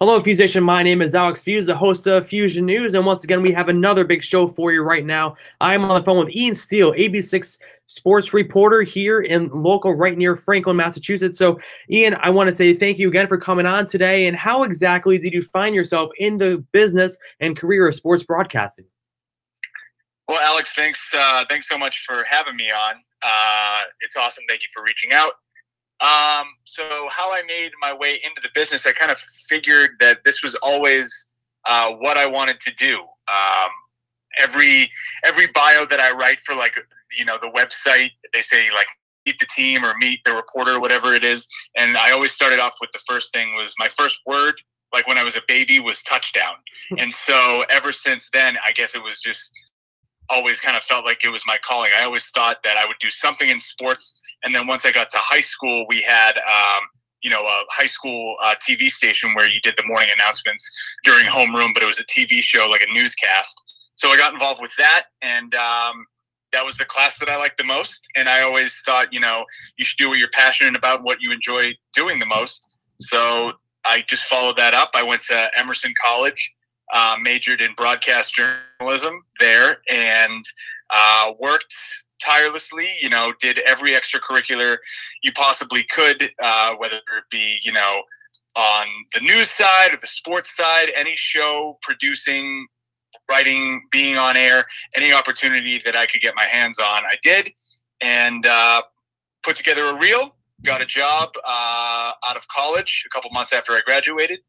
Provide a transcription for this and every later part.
Hello, Feuzion. My name is Alex Fuse, the host of Fusion News, and once again, we have another big show for you right now. I'm on the phone with Ian Steele, AB6 sports reporter here in local, right near Franklin, Massachusetts. So, Ian, I want to say thank you again for coming on today. And how exactly did you find yourself in the business and career of sports broadcasting? Well, Alex, thanks so much for having me on. It's awesome. Thank you for reaching out. So how I made my way into the business, I kind of figured that this was always what I wanted to do. Every bio that I write for, like, the website, they say, like, meet the team or meet the reporter, whatever it is. And I always started off with the first thing was my first word, like when I was a baby, was touchdown. And so ever since then, I guess it was just always kind of felt like it was my calling. I always thought that I would do something in sports. And then once I got to high school, we had, a high school TV station where you did the morning announcements during homeroom, but it was a TV show, like a newscast. So I got involved with that, and that was the class that I liked the most. And I always thought, you should do what you're passionate about, what you enjoy doing the most. So I just followed that up. I went to Emerson College, majored in broadcast journalism there, and worked tirelessly, did every extracurricular you possibly could, whether it be, on the news side or the sports side, any show, producing, writing, being on air, any opportunity that I could get my hands on, I did, and put together a reel, got a job out of college a couple months after I graduated,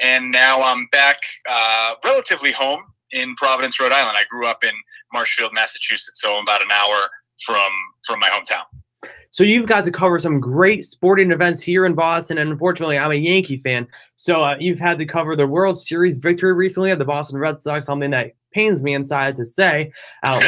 and now I'm back relatively home in Providence, Rhode Island. I grew up in Marshfield, Massachusetts, so I'm about an hour from my hometown. So you've got to cover some great sporting events here in Boston, and unfortunately, I'm a Yankee fan. So you've had to cover the World Series victory recently of the Boston Red Sox, something that pains me inside to say out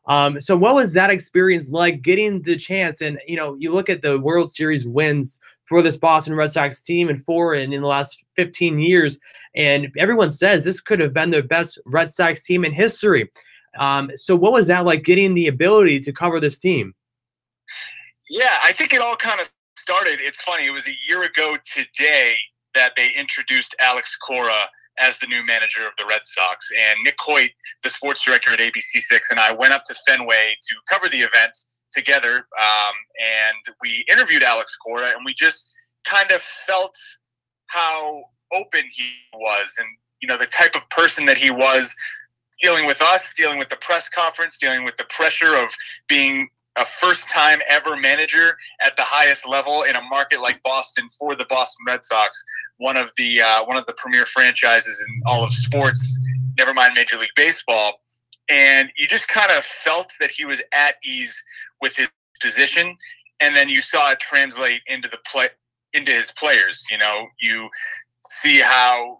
loud. So what was that experience like, getting the chance? And, you look at the World Series wins for this Boston Red Sox team in the last 15 years, and everyone says this could have been the best Red Sox team in history. So what was that like, getting the ability to cover this team? Yeah, I think it all kind of started. It's funny. It was a year ago today that they introduced Alex Cora as the new manager of the Red Sox. And Nick Hoyt, the sports director at ABC6, and I went up to Fenway to cover the event together. And we interviewed Alex Cora, and we just kind of felt how open he was, and, the type of person that he was, dealing with us, dealing with the press conference, dealing with the pressure of being a first-time ever manager at the highest level in a market like Boston for the Boston Red Sox, one of the premier franchises in all of sports, never mind Major League Baseball. And you just kind of felt that he was at ease with his position, and then you saw it translate into his players. You see how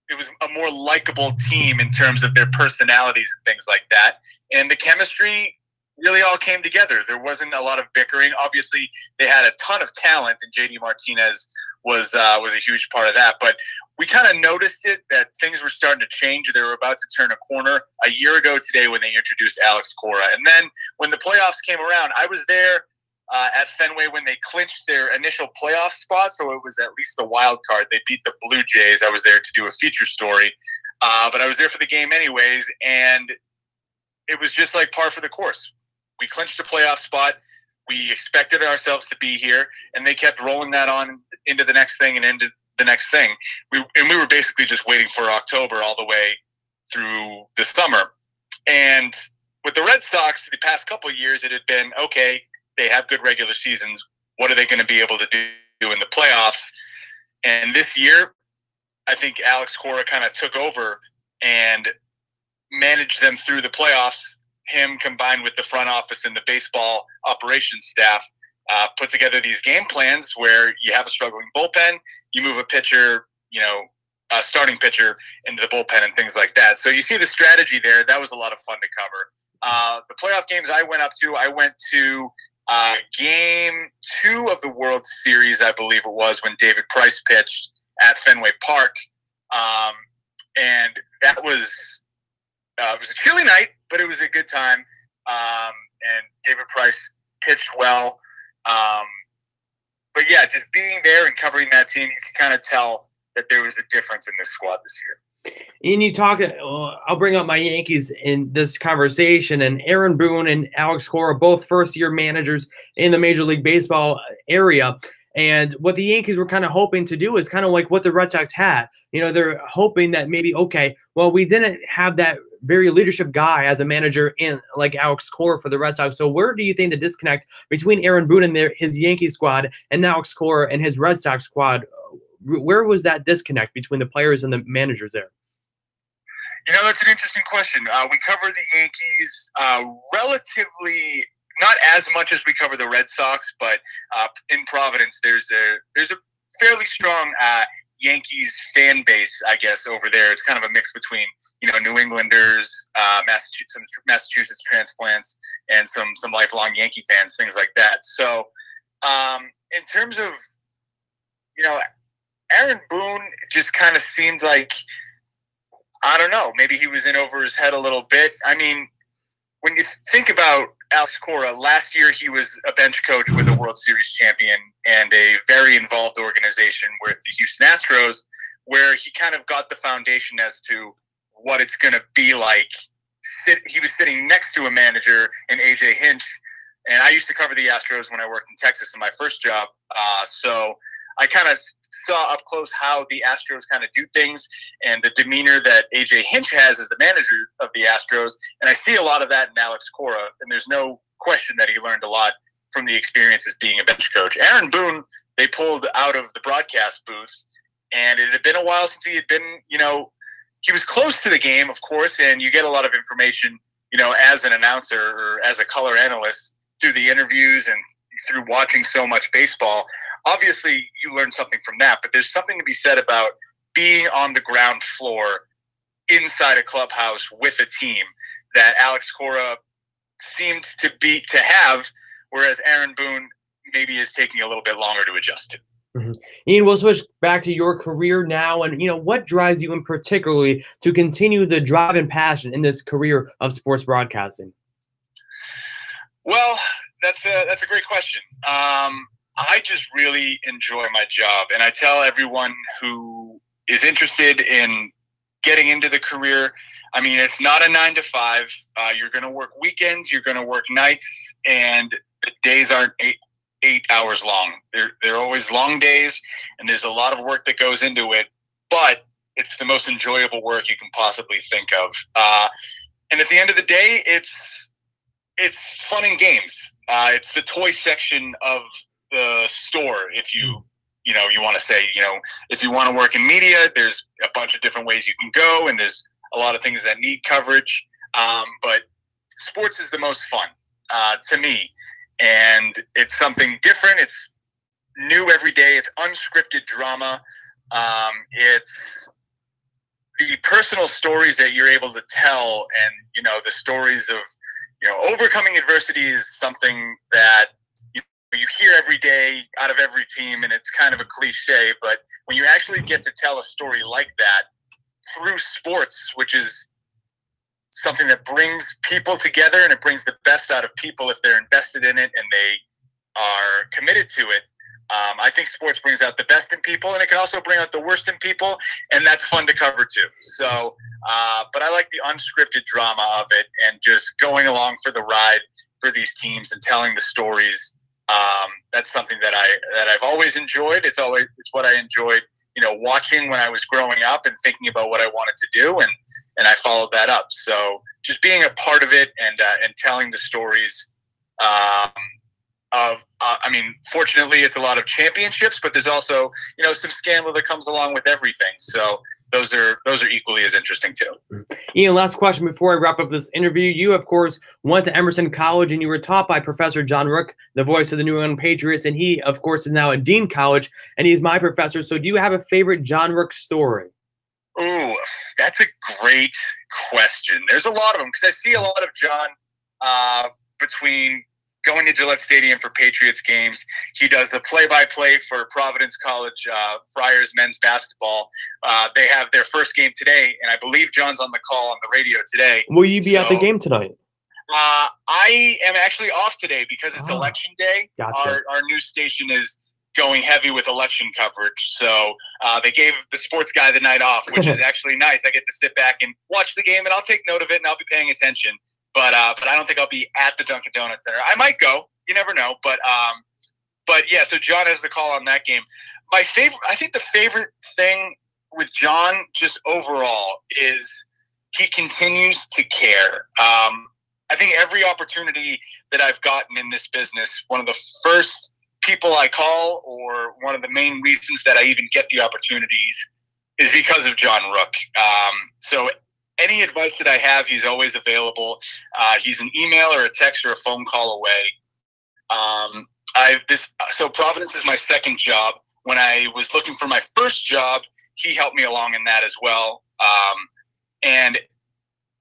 it was a more likable team in terms of their personalities and things like that, and the chemistry really all came together. There wasn't a lot of bickering. Obviously, they had a ton of talent, and JD Martinez was a huge part of that. But we kind of noticed that things were starting to change. They were about to turn a corner a year ago today when they introduced Alex Cora. And then when the playoffs came around, I was there at Fenway when they clinched their initial playoff spot, so it was at least the wild card. They beat the Blue Jays. I was there to do a feature story, but I was there for the game anyways, and it was just like par for the course. We clinched a playoff spot. We expected ourselves to be here, and they kept rolling that on into the next thing and into the next thing. We were basically just waiting for October all the way through the summer. And with the Red Sox, the past couple of years, it had been, okay, they have good regular seasons. What are they going to be able to do in the playoffs? And this year, I think Alex Cora kind of took over and managed them through the playoffs. Him combined with the front office and the baseball operations staff put together these game plans where you have a struggling bullpen, you move a pitcher, a starting pitcher into the bullpen and things like that. So you see the strategy there. That was a lot of fun to cover. The playoff games I went to game 2 of the World Series, I believe it was, when David Price pitched at Fenway Park. And that was it was a chilly night, but it was a good time. And David Price pitched well. But yeah, just being there and covering that team, you can kind of tell that there was a difference in this squad this year. And you talk, I'll bring up my Yankees in this conversation, and Aaron Boone and Alex Cora, both first-year managers in the Major League Baseball area. And what the Yankees were kind of hoping to do is kind of like what the Red Sox had. They're hoping that maybe, okay, well, we didn't have that very leadership guy as a manager in like Alex Cora for the Red Sox. So where do you think the disconnect between Aaron Boone and his Yankee squad and Alex Cora and his Red Sox squad, where was that disconnect between the players and the managers there? That's an interesting question. We covered the Yankees relatively, not as much as we cover the Red Sox, but in Providence, there's a fairly strong Yankees fan base, I guess, over there. It's kind of a mix between New Englanders, Massachusetts transplants, and some lifelong Yankee fans, things like that. So, in terms of Aaron Boone, just kind of seemed like, I don't know, maybe he was in over his head a little bit. I mean, when you think about Alex Cora, last year he was a bench coach with a World Series champion and a very involved organization with the Houston Astros, where he kind of got the foundation as to what it's going to be like. He was sitting next to a manager in A.J. Hinch, and I used to cover the Astros when I worked in Texas in my first job. So I kind of saw up close how the Astros kind of do things and the demeanor that A.J. Hinch has as the manager of the Astros. And I see a lot of that in Alex Cora, and there's no question that he learned a lot from the experience as being a bench coach. Aaron Boone, they pulled out of the broadcast booth, and it had been a while since he had been, he was close to the game, of course, and you get a lot of information, as an announcer or as a color analyst through the interviews and through watching so much baseball. Obviously, you learn something from that, but there's something to be said about being on the ground floor inside a clubhouse with a team that Alex Cora seemed to have, whereas Aaron Boone maybe is taking a little bit longer to adjust to. Mm-hmm. Ian, we'll switch back to your career now, and what drives you in particularly to continue the drive and passion in this career of sports broadcasting? Well, that's a great question. I just really enjoy my job, and I tell everyone who is interested in getting into the career, I mean, it's not a 9 to 5. You're going to work weekends, you're going to work nights, and the days aren't eight hours long. They're always long days, and there's a lot of work that goes into it, but it's the most enjoyable work you can possibly think of. And at the end of the day, it's fun and games. It's the toy section of the store. If you want to say, if you want to work in media, there's a bunch of different ways you can go, and there's a lot of things that need coverage. But sports is the most fun to me, and it's something different. It's new every day. It's unscripted drama. It's the personal stories that you're able to tell, and the stories of overcoming adversity is something that you hear every day out of every team, and it's kind of a cliche, but when you actually get to tell a story like that through sports, which is something that brings people together and it brings the best out of people if they're invested in it and they are committed to it. I think sports brings out the best in people, and it can also bring out the worst in people, and that's fun to cover too. So, but I like the unscripted drama of it and just going along for the ride for these teams and telling the stories. That's something that I've always enjoyed. It's what I enjoyed, watching when I was growing up and thinking about what I wanted to do, and I followed that up. So just being a part of it and telling the stories fortunately, it's a lot of championships, but there's also some scandal that comes along with everything. So those are equally as interesting too. Ian, last question before I wrap up this interview. You, of course, went to Emerson College, and you were taught by Professor John Rook, the voice of the New England Patriots, and he, of course, is now at Dean College, and he's my professor. So do you have a favorite John Rook story? Ooh, that's a great question. There's a lot of them, because I see a lot of John between going to Gillette Stadium for Patriots games. He does the play-by-play for Providence College Friars men's basketball. They have their first game today, and I believe John's on the call on the radio today. Will you be at the game tonight? I am actually off today because it's election day. Gotcha. Our news station is going heavy with election coverage. So they gave the sports guy the night off, which is actually nice. I get to sit back and watch the game, and I'll take note of it, and I'll be paying attention. But I don't think I'll be at the Dunkin' Donuts Center. I might go. You never know. But yeah, so John has the call on that game. I think the favorite thing with John just overall is he continues to care. I think every opportunity that I've gotten in this business, one of the first people I call, or one of the main reasons that I even get the opportunities, is because of John Rook. So any advice that I have, he's always available. He's an email or a text or a phone call away. So Providence is my second job. When I was looking for my first job, he helped me along in that as well. And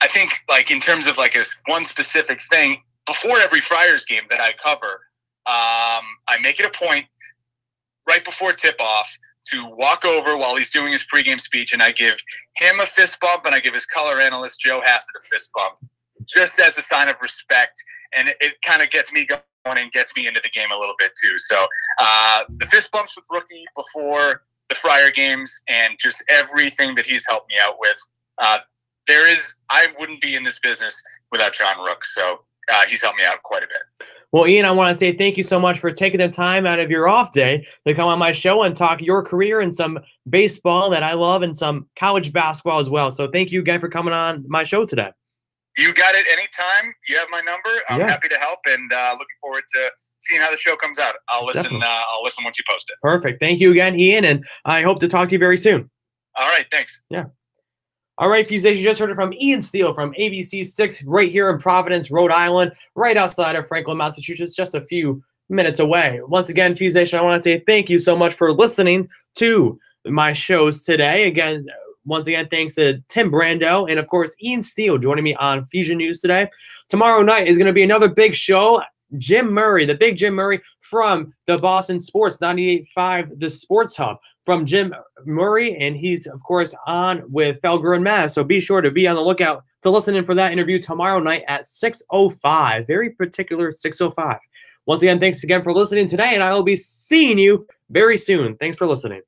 I think, like, in terms of like one specific thing, before every Friars game that I cover, I make it a point right before tip-off to walk over while he's doing his pregame speech, and I give him a fist bump, and I give his color analyst, Joe Hassett, a fist bump, just as a sign of respect. And it kind of gets me going and gets me into the game a little bit too. So the fist bumps with Rookie before the Friar games, and just everything that he's helped me out with. I wouldn't be in this business without John Rook. So he's helped me out quite a bit. Well, Ian, I want to say thank you so much for taking the time out of your off day to come on my show and talk your career and some baseball that I love and some college basketball as well. So thank you again for coming on my show today. You got it anytime. You have my number. I'm happy to help, and looking forward to seeing how the show comes out. I'll listen. I'll listen once you post it. Perfect. Thank you again, Ian, and I hope to talk to you very soon. All right. Thanks. Yeah. All right, Feuzion, you just heard it from Ian Steele from ABC 6 right here in Providence, Rhode Island, right outside of Franklin, Massachusetts, just a few minutes away. Once again, Feuzion, I want to say thank you so much for listening to my shows today. Again, once again, thanks to Tim Brando and, of course, Ian Steele joining me on Feuzion News today. Tomorrow night is going to be another big show. Jim Murray, the big Jim Murray from the Boston Sports 98.5, the Sports Hub. From Jim Murray, and he's, of course, on with Felger and Mass. So be sure to be on the lookout to listen in for that interview tomorrow night at 6:05. Very particular 6:05. Once again, thanks again for listening today, and I will be seeing you very soon. Thanks for listening.